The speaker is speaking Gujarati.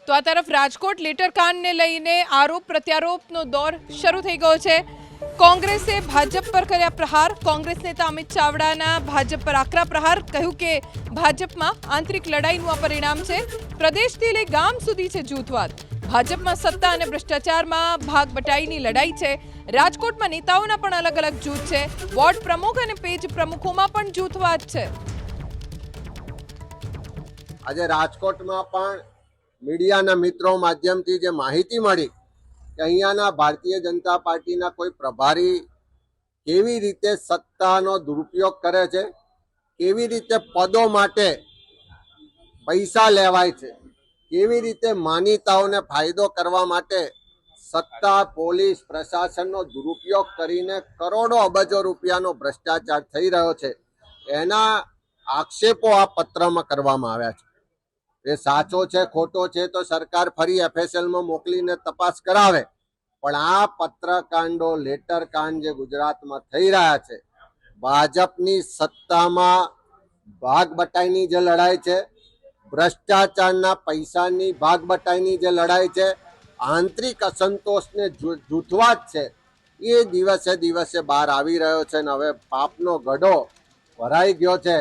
તો આ તરફ રાજકોટ લેટરકાંડને લઈને આરોપ પ્રત્યારોપનો દોર શરૂ થઈ ગયો છે। કોંગ્રેસે ભાજપ પર કર્યા પ્રહાર। કોંગ્રેસ નેતા અમિત ચાવડાના ભાજપ પર આકરા પ્રહાર। કહ્યું કે ભાજપમાં આંતરિક લડાઈનું આ પરિણામ છે। પ્રદેશથી લઈ ગામ સુધી છે જૂથવાદ। ભાજપમાં સત્તા અને ભ્રષ્ટાચારમાં ભાગ બટાઈની લડાઈ છે। રાજકોટમાં નેતાઓના પણ અલગ અલગ જૂથ છે। વોર્ડ પ્રમુખ અને પેજ પ્રમુખોમાં પણ જૂથવાદ છે। આજે રાજકોટમાં પણ મીડિયાના મિત્રો માધ્યમથી જે માહિતી મળી કે અહીંયાના ભારતીય જનતા પાર્ટીના કોઈ પ્રભારી કેવી રીતે સત્તાનો દુરુપયોગ કરે છે, કેવી રીતે પદો માટે પૈસા લેવાય છે, કેવી રીતે માનીતાઓને ફાયદો કરવા માટે સત્તા પોલીસ પ્રશાસનનો દુરુપયોગ કરીને કરોડો અબજો રૂપિયાનો ભ્રષ્ટાચાર થઈ રહ્યો છે, એના આક્ષેપો આ પત્રમાં કરવામાં આવ્યા છે। એ સાચો છે ખોટો છે તો સરકાર ફરી એફએસએલમાં મોકલીને તપાસ કરાવે, પણ આ પત્રકાંડો લેટરકાંડ જે ગુજરાતમાં થઈ રહ્યા છે, ભાજપની સત્તામાં ભાગ બટાઈની જે લડાઈ છે, ભ્રષ્ટાચારના પૈસાની ભાગ બટાઈની જે લડાઈ છે, આંતરિક અસંતોષને જૂથવાદ છે, એ દિવસે દિવસે બહાર આવી રહ્યો છે અને હવે પાપનો ગડો ભરાઈ ગયો છે।